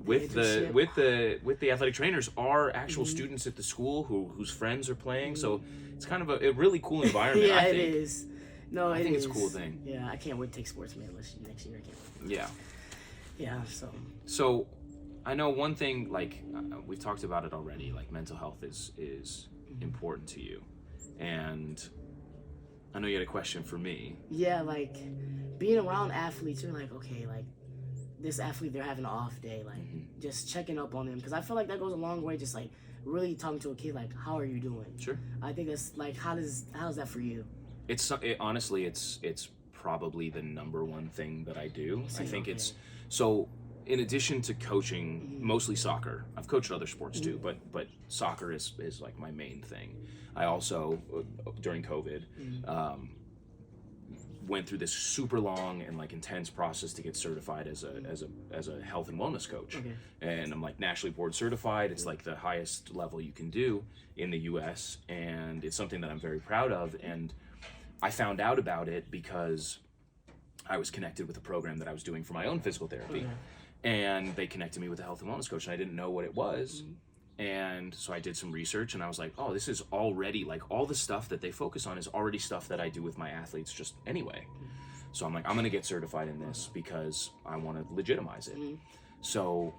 [SPEAKER 3] the athletic trainers are actual students at the school whose friends are playing. So it's kind of a really cool environment. I think.
[SPEAKER 2] It is. No,
[SPEAKER 3] I think it's a cool thing.
[SPEAKER 2] Yeah, I can't wait to take sports med next year. I can't wait.
[SPEAKER 3] Yeah.
[SPEAKER 2] Yeah.
[SPEAKER 3] So I know one thing, like we've talked about it already, like mental health is important to you, and I know you had a question for me. Yeah, like being around athletes, you're like, okay, like this athlete, they're having an off day, like just checking up on them, because I feel like that goes a long way. Just like really talking to a kid, like, how are you doing? Sure. I think that's like, how's that for you? Honestly, it's probably the number one thing that I do. I think it's so. In addition to coaching, mostly soccer, I've coached other sports too, but soccer is like my main thing. I also, during COVID, went through this super long and like intense process to get certified as a health and wellness coach.
[SPEAKER 2] Okay.
[SPEAKER 3] And I'm like nationally board certified. It's like the highest level you can do in the US, and it's something that I'm very proud of. And I found out about it because I was connected with a program that I was doing for my own physical therapy.
[SPEAKER 2] Okay.
[SPEAKER 3] And they connected me with a health and wellness coach, and I didn't know what it was. And so I did some research, and I was like, oh, this is already, like, all the stuff that they focus on is already stuff that I do with my athletes just anyway. So I'm like, I'm going to get certified in this because I want to legitimize it. So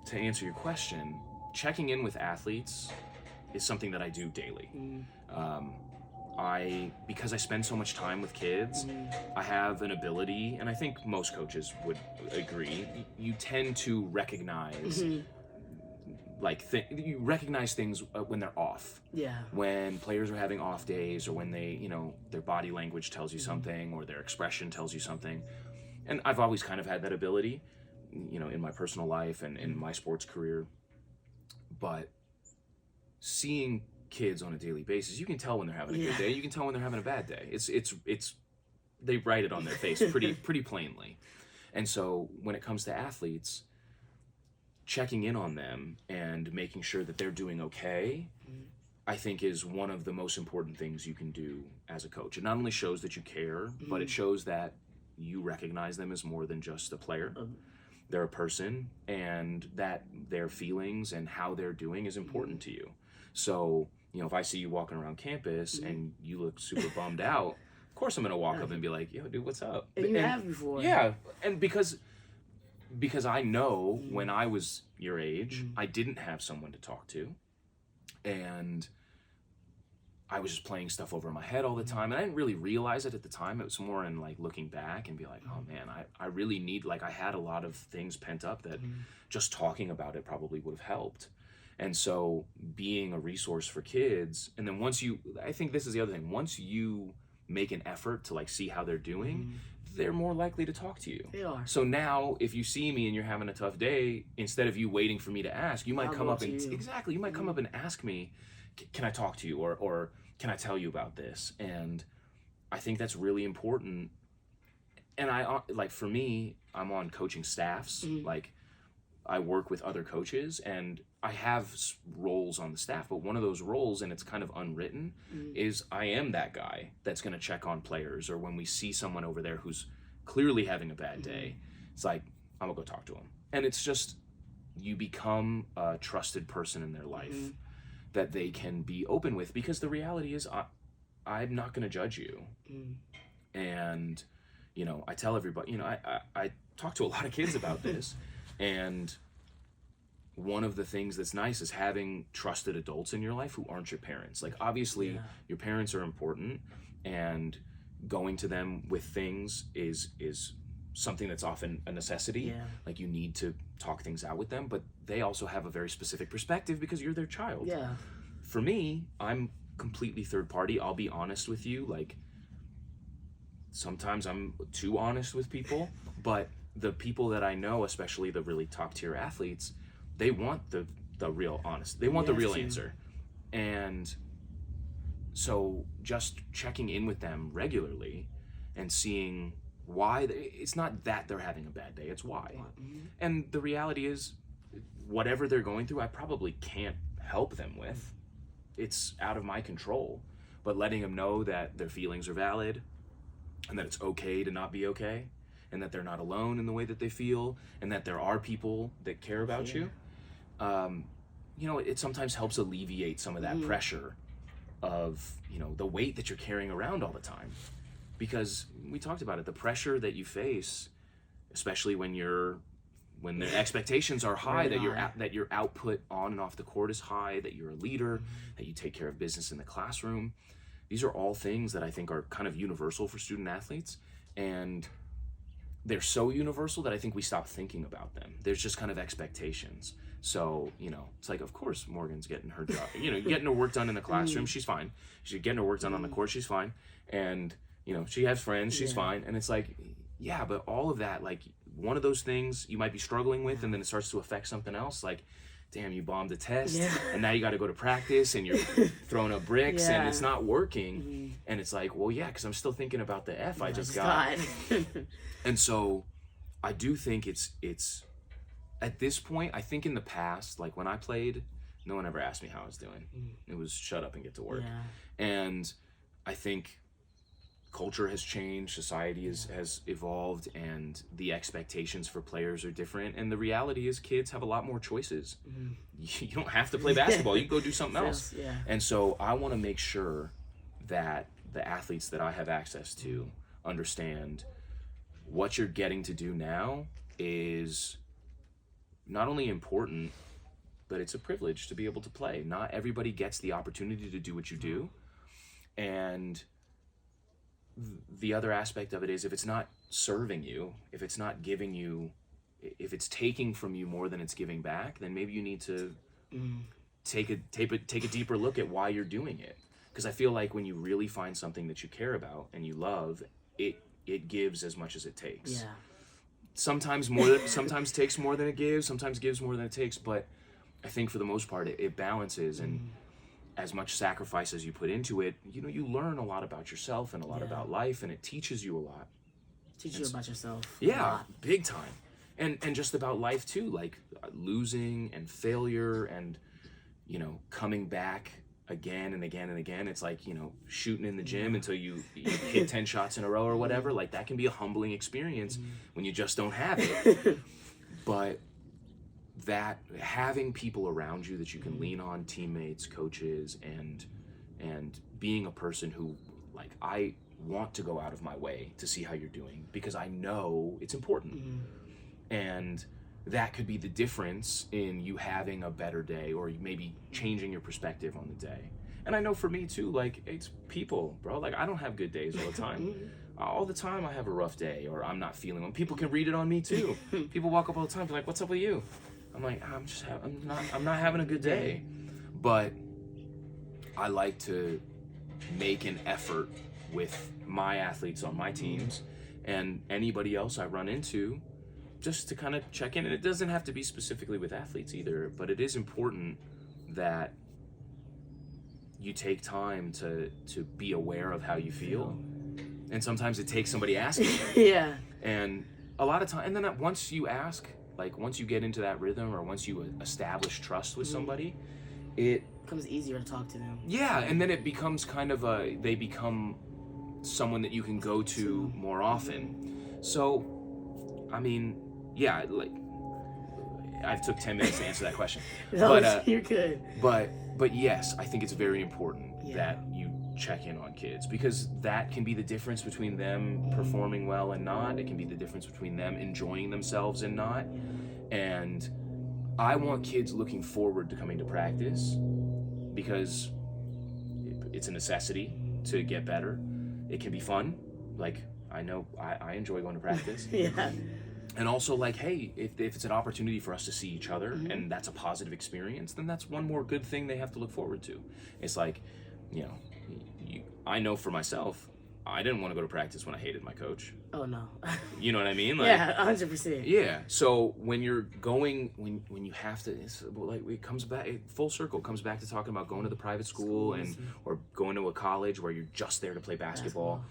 [SPEAKER 3] to answer your question, checking in with athletes is something that I do daily. Because I spend so much time with kids, I have an ability, and I think most coaches would agree, you tend to recognize you recognize things when they're off.
[SPEAKER 2] Yeah.
[SPEAKER 3] When players are having off days, or when they, their body language tells you something, or their expression tells you something. And I've always kind of had that ability, in my personal life and in my sports career. But seeing kids on a daily basis, you can tell when they're having a good day, you can tell when they're having a bad day. It's they write it on their face pretty plainly. And so when it comes to athletes, checking in on them and making sure that they're doing okay, I think is one of the most important things you can do as a coach. It not only shows that you care, but it shows that you recognize them as more than just a player. They're a person, and that their feelings and how they're doing is important to you. So, if I see you walking around campus and you look super bummed out, of course I'm going to walk up and be like, yo, dude, what's up?
[SPEAKER 2] And you have before.
[SPEAKER 3] Yeah, and because I know when I was your age, I didn't have someone to talk to, and I was just playing stuff over in my head all the time, and I didn't really realize it at the time. It was more in like looking back and be like, oh man, I really need, like, I had a lot of things pent up that just talking about it probably would have helped. And so being a resource for kids, and then I think this is the other thing, once you make an effort to like see how they're doing, they're more likely to talk to you.
[SPEAKER 2] They are.
[SPEAKER 3] So now if you see me and you're having a tough day, instead of you waiting for me to ask, you might come up and you might come up and ask me, can I talk to you, or can I tell you about this? And I think that's really important. And I like, for me, I'm on coaching staffs. Like, I work with other coaches, and I have roles on the staff, but one of those roles, and it's kind of unwritten, is I am that guy that's going to check on players, or when we see someone over there who's clearly having a bad day, it's like, I'm going to go talk to him. And it's just, you become a trusted person in their life that they can be open with, because the reality is I'm not going to judge you. And, I tell everybody, I talk to a lot of kids about this. And one of the things that's nice is having trusted adults in your life who aren't your parents. Like, obviously, your parents are important, and going to them with things is something that's often a necessity. Like, you need to talk things out with them, but they also have a very specific perspective because you're their child. For me, I'm completely third party. I'll be honest with you. Like, sometimes I'm too honest with people, but the people that I know, especially the really top tier athletes, they want the real honest. They want the real answer. And so just checking in with them regularly and seeing why it's not that they're having a bad day, it's why. And the reality is, whatever they're going through, I probably can't help them with. It's out of my control. But letting them know that their feelings are valid, and that it's okay to not be okay, and that they're not alone in the way that they feel, and that there are people that care about you. It sometimes helps alleviate some of that pressure of, the weight that you're carrying around all the time. Because we talked about it, the pressure that you face, especially when the expectations are high, that your output on and off the court is high, that you're a leader, that you take care of business in the classroom. These are all things that I think are kind of universal for student athletes. And they're so universal that I think we stop thinking about them. There's just kind of expectations. So, it's like, of course, Morgan's getting her job, getting her work done in the classroom. She's fine. She's getting her work done on the court. She's fine. And, she has friends. She's fine. And it's like, yeah, but all of that, like, one of those things you might be struggling with, and then it starts to affect something else. Like, damn, you bombed a test, and now you got to go to practice, and you're throwing up bricks, and it's not working. And it's like, well, yeah, because I'm still thinking about the F I just got. And so I do think it's at this point, I think in the past, like when I played, no one ever asked me how I was doing. It was shut up and get to work. And I think culture has changed, society has evolved, and the expectations for players are different. And the reality is kids have a lot more choices. You don't have to play basketball. You can go do something else. And so I want to make sure that the athletes that I have access to understand what you're getting to do now is not only important, but it's a privilege to be able to play. Not everybody gets the opportunity to do what you do. And the other aspect of it is if it's not serving you, if it's not giving you, if it's taking from you more than it's giving back, then maybe you need to take a deeper look at why you're doing it. Because I feel like when you really find something that you care about and you love, it gives as much as it takes. Sometimes takes more than it gives, sometimes gives more than it takes, but I think for the most part it balances, and as much sacrifice as you put into it, you learn a lot about yourself and a lot about life, and it teaches you a lot.
[SPEAKER 2] Teaches you about yourself.
[SPEAKER 3] Yeah, big time. And just about life too, like losing and failure and, coming back again and again and again. It's like, shooting in the gym until you hit 10 shots in a row or whatever. Like that can be a humbling experience when you just don't have it. But that having people around you that you can lean on, teammates, coaches, and being a person who, like, I want to go out of my way to see how you're doing because I know it's important. And that could be the difference in you having a better day or maybe changing your perspective on the day. And I know for me too, like, it's people, bro. Like, I don't have good days all the time. All the time I have a rough day or I'm not feeling one. People can read it on me too. People walk up all the time and be like, what's up with you? I'm like, I'm not having a good day. But I like to make an effort with my athletes on my teams and anybody else I run into just to kind of check in. And it doesn't have to be specifically with athletes either, but it is important that you take time to be aware of how you feel. And sometimes it takes somebody asking. And a lot of time, and then once you ask, like once you get into that rhythm or once you establish trust with somebody, it
[SPEAKER 2] becomes easier to talk to them.
[SPEAKER 3] Yeah, and then it becomes kind of they become someone that you can go to more often. So, I mean, yeah, like I took 10 minutes to answer that question.
[SPEAKER 2] But you're good.
[SPEAKER 3] But yes, I think it's very important that you check in on kids because that can be the difference between them performing well and not. It can be the difference between them enjoying themselves and not. And I want kids looking forward to coming to practice because it's a necessity to get better. It can be fun. Like, I know I enjoy going to practice. And also, like, hey, if it's an opportunity for us to see each other and that's a positive experience, then that's one more good thing they have to look forward to. It's like, I know for myself, I didn't want to go to practice when I hated my coach.
[SPEAKER 2] Oh, no.
[SPEAKER 3] You know what I mean? Like,
[SPEAKER 2] 100%.
[SPEAKER 3] Yeah. So when you're going, when you have to, it's like it comes back, full circle, comes back to talking about going to the private school or going to a college where you're just there to play basketball.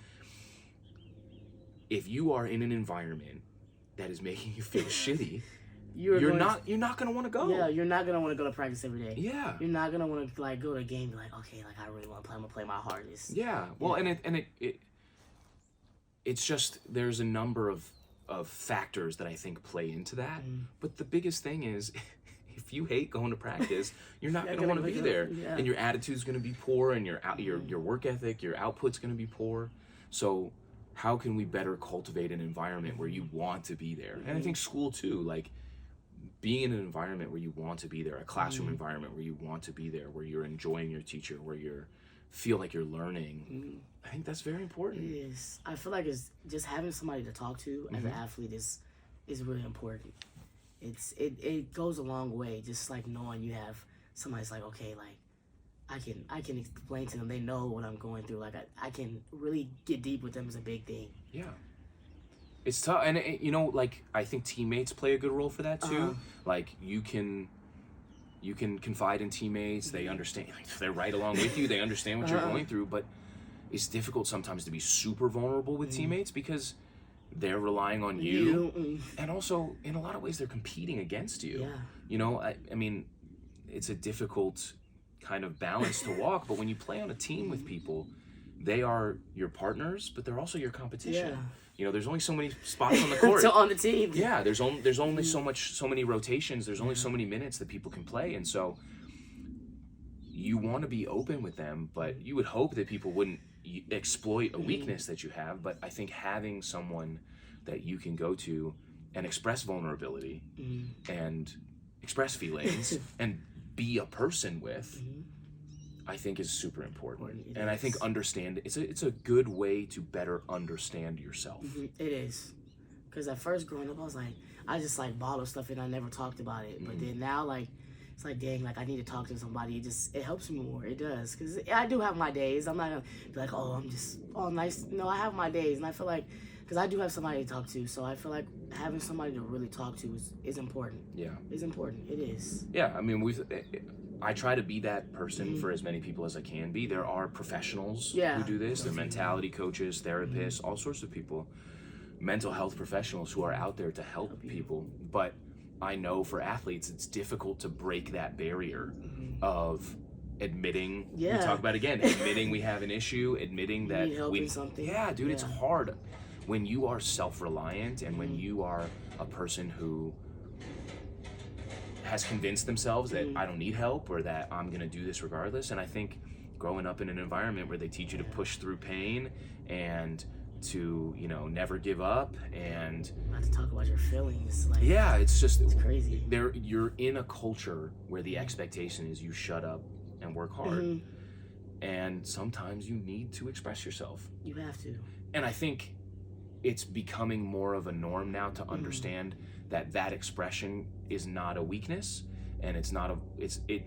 [SPEAKER 3] If you are in an environment that is making you feel shitty, you're not gonna want to go.
[SPEAKER 2] Yeah, you're not gonna want to go to practice every day.
[SPEAKER 3] Yeah,
[SPEAKER 2] you're not gonna want to like go to a game and be like, okay, like I really want to play. I'm gonna play my hardest.
[SPEAKER 3] Yeah, well, and it's just there's a number of factors that I think play into that. But the biggest thing is, if you hate going to practice, you're not gonna want to be there, and your attitude's gonna be poor, and your work ethic, your output's gonna be poor. So how can we better cultivate an environment where you want to be there? And I think school too, like being in an environment where you want to be there, a classroom environment where you want to be there, where you're enjoying your teacher, where you feel like you're learning. I think that's very important.
[SPEAKER 2] It is. I feel like it's just having somebody to talk to as an athlete is really important. It goes a long way, just like knowing you have somebody's like, okay, like I can explain to them. They know what I'm going through. Like I can really get deep with them is a big thing.
[SPEAKER 3] Yeah. It's tough, and like I think teammates play a good role for that too. Like you can You can confide in teammates. They understand. They're right along with you. They understand what you're going through. But it's difficult sometimes to be super vulnerable with teammates because they're relying on you. And also, in a lot of ways, they're competing against you.
[SPEAKER 2] Yeah.
[SPEAKER 3] You know, I mean, it's a difficult kind of balance to walk. But when you play on a team with people, they are your partners, but they're also your competition.
[SPEAKER 2] Yeah.
[SPEAKER 3] You know, there's only so many spots on the court.
[SPEAKER 2] So on the team.
[SPEAKER 3] Yeah, there's only so many rotations. There's only so many minutes that people can play, and so you want to be open with them, but you would hope that people wouldn't exploit a weakness that you have. But I think having someone that you can go to and express vulnerability and express feelings and be a person with, I think is super important. And I think it's a good way to better understand yourself.
[SPEAKER 2] It is. Because at first growing up, I just like bottled stuff and I never talked about it. But then now, like, it's like, dang, like I need to talk to somebody. It helps me more. It does. Because I do have my days. I'm not going to be like, oh, I'm just all nice. No, I have my days. And I feel like, because I do have somebody to talk to. So I feel like having somebody to really talk to is important.
[SPEAKER 3] Yeah.
[SPEAKER 2] It's important. It is.
[SPEAKER 3] Yeah. I mean, I try to be that person for as many people as I can be. There are professionals who do this. They're mentality coaches, therapists, all sorts of people, mental health professionals who are out there to help people. But I know for athletes, it's difficult to break that barrier of admitting, we talk about again, admitting we have an issue, admitting that we,
[SPEAKER 2] something.
[SPEAKER 3] Yeah, dude, it's hard when you are self-reliant and when you are a person who has convinced themselves that I don't need help or that I'm going to do this regardless. And I think growing up in an environment where they teach you to push through pain and to, you know, never give up and
[SPEAKER 2] not to talk about your feelings. Like,
[SPEAKER 3] it's
[SPEAKER 2] crazy.
[SPEAKER 3] You're in a culture where the expectation is you shut up and work hard. And sometimes you need to express yourself.
[SPEAKER 2] You have to.
[SPEAKER 3] And I think it's becoming more of a norm now to understand that expression is not a weakness, and it's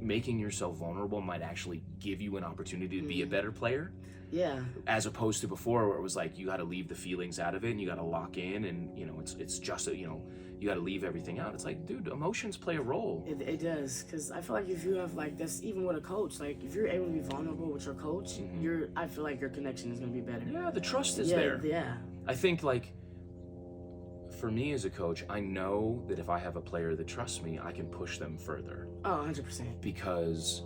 [SPEAKER 3] making yourself vulnerable might actually give you an opportunity to be a better player.
[SPEAKER 2] Yeah.
[SPEAKER 3] As opposed to before, where it was like you got to leave the feelings out of it and you got to lock in, and you know it's just you got to leave everything out. It's like, dude, emotions play a role.
[SPEAKER 2] It does, because I feel like if you have like this, even with a coach, like if you're able to be vulnerable with your coach, I feel like your connection is gonna be better.
[SPEAKER 3] Yeah, the trust is there.
[SPEAKER 2] Yeah.
[SPEAKER 3] I think like, for me as a coach, I know that if I have a player that trusts me, I can push them further.
[SPEAKER 2] Oh, 100%.
[SPEAKER 3] Because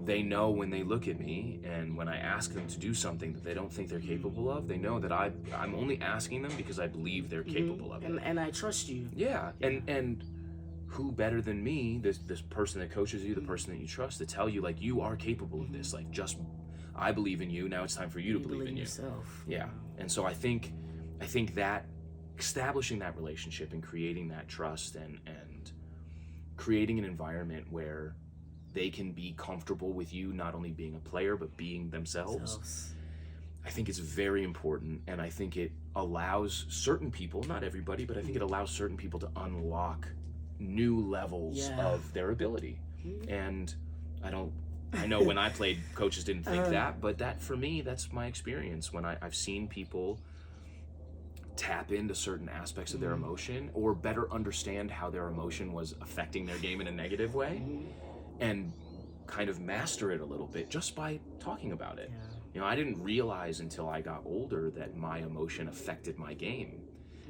[SPEAKER 3] they know when they look at me and when I ask them to do something that they don't think they're capable of, they know that I'm only asking them because I believe they're capable of it.
[SPEAKER 2] And I trust you.
[SPEAKER 3] Yeah. And who better than me, this person that coaches you, the person that you trust, to tell you, like, you are capable of this. Like, just, I believe in you, now it's time for you to believe in
[SPEAKER 2] yourself.
[SPEAKER 3] Yeah. And so I think that establishing that relationship and creating that trust and creating an environment where they can be comfortable with you not only being a player but being themselves, I think it's very important. And I think it allows certain people, not everybody, but I think it allows certain people to unlock new levels of their ability. And I know when I played, coaches didn't think that, but that, for me, that's my experience. When I've seen people tap into certain aspects of their emotion or better understand how their emotion was affecting their game in a negative way and kind of master it a little bit just by talking about it. You know, I didn't realize until I got older that my emotion affected my game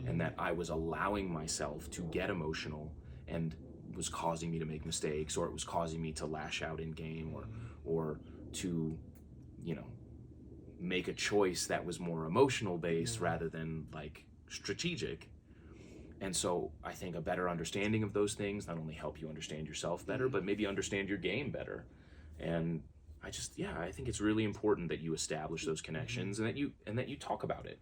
[SPEAKER 3] and that I was allowing myself to get emotional and was causing me to make mistakes, or it was causing me to lash out in game or to, you know, make a choice that was more emotional based rather than like strategic. And so I think a better understanding of those things not only help you understand yourself better, but maybe understand your game better. And I think it's really important that you establish those connections and that you talk about it.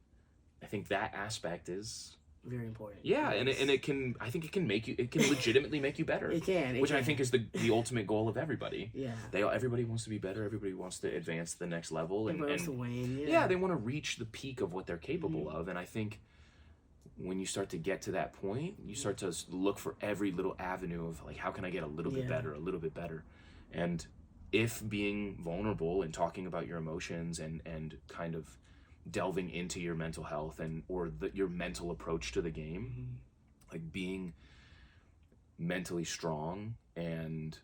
[SPEAKER 3] I think that aspect is
[SPEAKER 2] very important.
[SPEAKER 3] Yeah, and it can legitimately make you better.
[SPEAKER 2] It can.
[SPEAKER 3] Which I think is the ultimate goal of everybody.
[SPEAKER 2] Yeah.
[SPEAKER 3] Everybody wants to be better. Everybody wants to advance to the next level.
[SPEAKER 2] Everybody wants to win.
[SPEAKER 3] Yeah, they want to reach the peak of what they're capable of. And I think when you start to get to that point, you start to look for every little avenue of like, how can I get a little bit better? And if being vulnerable and talking about your emotions and kind of delving into your mental health or your mental approach to the game, like being mentally strong, and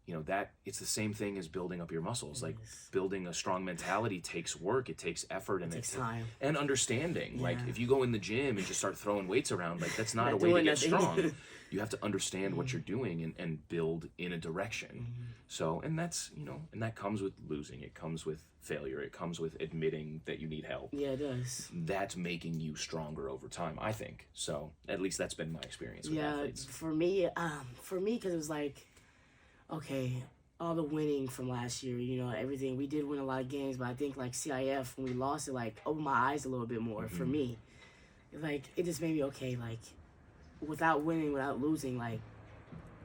[SPEAKER 3] you know that it's the same thing as building up your muscles. Like building a strong mentality takes work, it takes effort, and it takes time and understanding. Like if you go in the gym and just start throwing weights around, like that's not a way to get strong. You have to understand what you're doing and build in a direction. So, and that's, you know, and that comes with losing, it comes with failure, it comes with admitting that you need help.
[SPEAKER 2] Yeah, it does.
[SPEAKER 3] That's making you stronger over time, I think. So at least that's been my experience with athletes.
[SPEAKER 2] For me, because it was like, okay, all the winning from last year, you know, everything. We did win a lot of games, but I think, like, CIF, when we lost it, like, opened my eyes a little bit more for me. Like, it just made me, okay, like, without winning, without losing, like,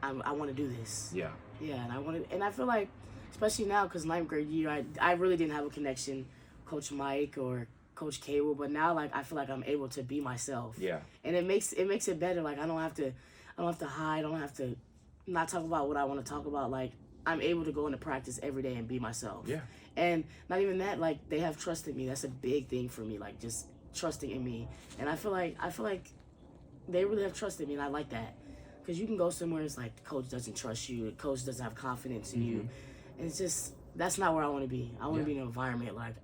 [SPEAKER 2] I want to do this.
[SPEAKER 3] Yeah.
[SPEAKER 2] Yeah, and I feel like, especially now, because 9th grade year, I really didn't have a connection, Coach Mike or Coach Cable, but now, like, I feel like I'm able to be myself.
[SPEAKER 3] Yeah.
[SPEAKER 2] And it makes it better. Like, I don't have to hide. I don't have to not talk about what I want to talk about. Like, I'm able to go into practice every day and be myself.
[SPEAKER 3] Yeah.
[SPEAKER 2] And not even that, like, they have trusted me. That's a big thing for me, like, just trusting in me. And I feel like they really have trusted me, and I like that. Because you can go somewhere, it's like the coach doesn't trust you, the coach doesn't have confidence in you. And it's just, that's not where I want to be. I want to be in an environment like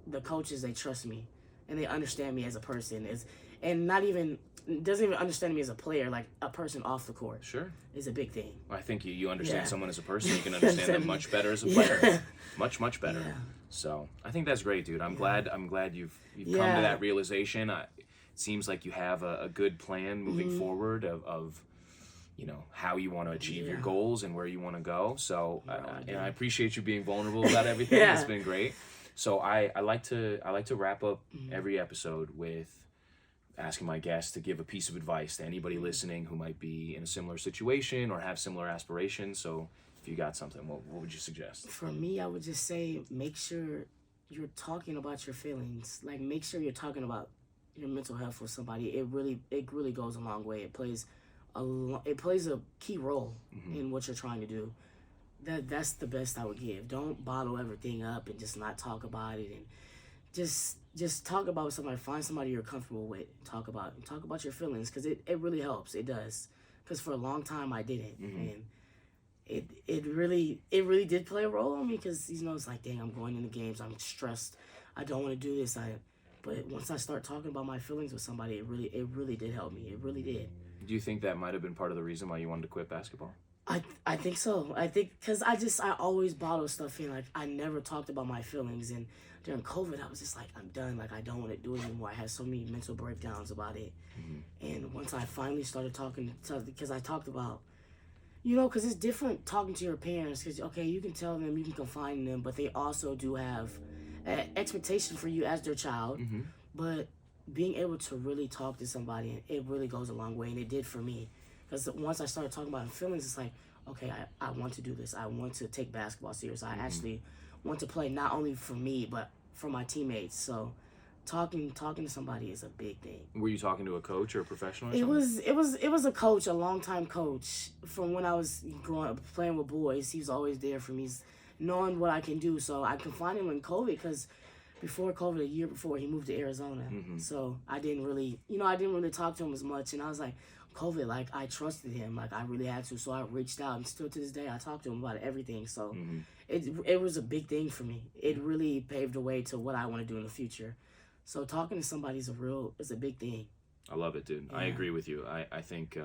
[SPEAKER 2] the coaches, they trust me, and they understand me as a person. And doesn't even understand me as a player, like a person off the court.
[SPEAKER 3] Sure.
[SPEAKER 2] Is a big thing.
[SPEAKER 3] Well, I think you understand someone as a person, you can understand them much better as a player. Much better. Yeah. So I think that's great, dude. I'm glad you've come to that realization. It seems like you have a good plan moving forward of you know, how you want to achieve your goals and where you want to go. So and I appreciate you being vulnerable about everything. It's been great. So I like to wrap up every episode with asking my guests to give a piece of advice to anybody listening who might be in a similar situation or have similar aspirations. So if you got something, what would you suggest?
[SPEAKER 2] For me, I would just say make sure you're talking about your feelings. Like, make sure you're talking about your mental health with somebody. It really goes a long way. It plays a key role in what you're trying to do. That's the best I would give. Don't bottle everything up and just not talk about it, and just talk about somebody. Find somebody you're comfortable with. Talk about your feelings, because it really helps. It does. Because for a long time I didn't, and it really did play a role on me, because, you know, it's like, dang, I'm going into games, I'm stressed, I don't want to do this. But once I start talking about my feelings with somebody, it really did help me. It really did.
[SPEAKER 3] Do you think that might have been part of the reason why you wanted to quit basketball?
[SPEAKER 2] I think so. I think because I always bottle stuff in. Like, I never talked about my feelings, and during COVID I was just like, I'm done. Like, I don't want to do it anymore. I had so many mental breakdowns about it. And once I finally started talking because I talked about, you know, because it's different talking to your parents, because, okay, you can tell them, you can confide in them, but they also do have an expectation for you as their child. But being able to really talk to somebody, it really goes a long way, and it did for me. Because once I started talking about feelings, it's like, okay, I want to do this. I want to take basketball serious. I actually want to play, not only for me, but for my teammates. So talking to somebody is a big thing.
[SPEAKER 3] Were you talking to a coach or a professional or
[SPEAKER 2] something? It was a coach, a longtime coach from when I was growing up playing with boys. He was always there for me, knowing what I can do. So I confined him in COVID, because before COVID, a year before, he moved to Arizona. So I didn't really talk to him as much. And I was like, COVID, like, I trusted him. Like, I really had to. So I reached out, and still to this day, I talk to him about everything. So it was a big thing for me. It really paved the way to what I want to do in the future. So talking to somebody is a big thing.
[SPEAKER 3] I love it, dude. Yeah. I agree with you. I think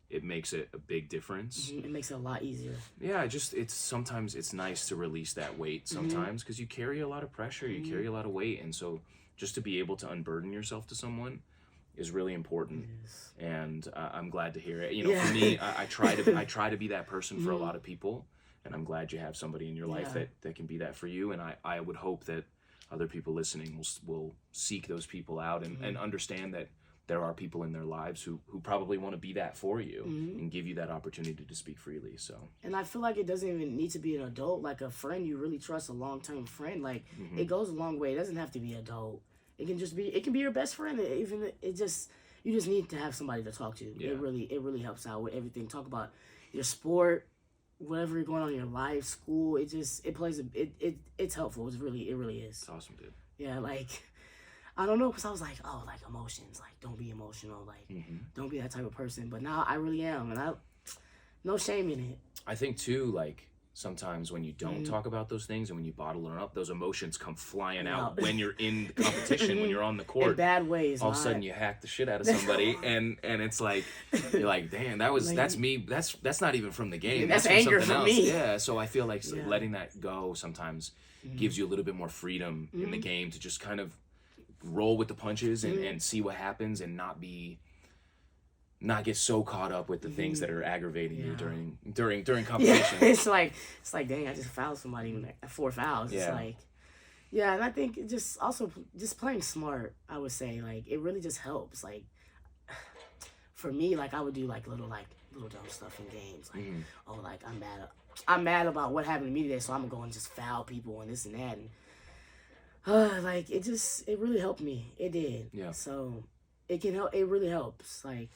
[SPEAKER 3] it makes it a big difference.
[SPEAKER 2] It makes it a lot easier.
[SPEAKER 3] Yeah, sometimes it's nice to release that weight sometimes, because you carry a lot of pressure, you carry a lot of weight, and so just to be able to unburden yourself to someone is really important. And I'm glad to hear it. You know, for me, I try to be that person for a lot of people, and I'm glad you have somebody in your life that can be that for you. And I would hope that other people listening will seek those people out and understand that there are people in their lives who probably want to be that for you and give you that opportunity to speak freely. So, and
[SPEAKER 2] I feel like it doesn't even need to be an adult, like a friend you really trust, a long-term friend. Like, it goes a long way. It doesn't have to be adult. It can be your best friend. You just need to have somebody to talk to. Yeah. It really helps out with everything. Talk about your sport, whatever you're going on in your life, school. It's helpful. It really is.
[SPEAKER 3] It's awesome, dude.
[SPEAKER 2] Yeah, like, I don't know, because I was like, oh, like emotions, like don't be emotional, like don't be that type of person. But now I really am, and no shame in it.
[SPEAKER 3] I think too, like sometimes when you don't talk about those things and when you bottle them up, those emotions come flying out when you're in the competition, when you're on the court.
[SPEAKER 2] In bad ways.
[SPEAKER 3] All of a sudden you hack the shit out of somebody and it's like, you're like, damn, that's me. That's not even from the game.
[SPEAKER 2] That's
[SPEAKER 3] from
[SPEAKER 2] anger
[SPEAKER 3] something
[SPEAKER 2] from
[SPEAKER 3] else.
[SPEAKER 2] me.
[SPEAKER 3] Yeah. So I feel like letting that go sometimes gives you a little bit more freedom in the game to just kind of roll with the punches and see what happens and not get so caught up with the things that are aggravating you during competition.
[SPEAKER 2] Yeah, it's like dang, I just fouled somebody with 4 fouls. It's like, and I think it just also just playing smart, I would say, like it really just helps. Like for me, like I would do like little dumb stuff in games, like oh, like I'm mad about what happened to me today, so I'm gonna go and just foul people and this and that, and like it really helped me. It did.
[SPEAKER 3] Yeah.
[SPEAKER 2] So it can help. It really helps. Like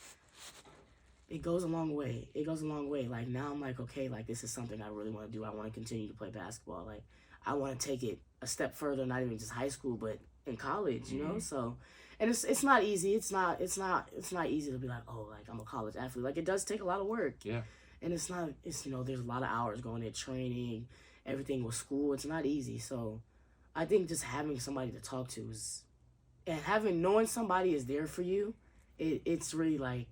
[SPEAKER 2] it goes a long way. Like now I'm like, okay, like this is something I really want to do. I want to continue to play basketball. Like I want to take it a step further, not even just high school, but in college, you know? So, and it's not easy. It's not easy to be like, oh, like I'm a college athlete. Like it does take a lot of work. Yeah. And it's you know, there's a lot of hours going in training, everything with school. It's not easy. So I think just having somebody to talk to knowing somebody is there for you, it's really like,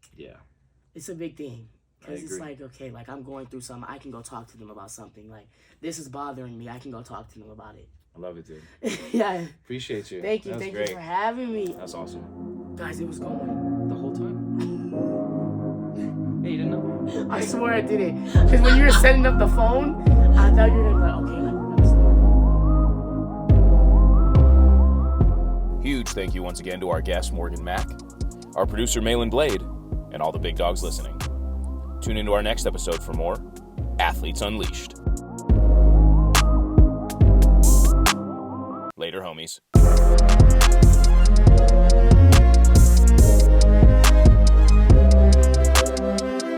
[SPEAKER 2] it's a big thing. Because it's like, okay, like I'm going through something, I can go talk to them about something. Like this is bothering me, I can go talk to them about it.
[SPEAKER 3] I love it, dude.
[SPEAKER 2] Yeah.
[SPEAKER 3] Appreciate you.
[SPEAKER 2] Thank you for having me.
[SPEAKER 3] That's awesome.
[SPEAKER 2] Guys, it was going
[SPEAKER 3] the whole time. Hey, you didn't know?
[SPEAKER 2] I swear I did it. Because when you were setting up the phone, I thought you were gonna be like, okay, like we're gonna start.
[SPEAKER 1] Huge thank you once again to our guest Morgan Mack, our producer Malin Blade, and all the big dogs listening. Tune into our next episode for more Athletes Unleashed. Later, homies.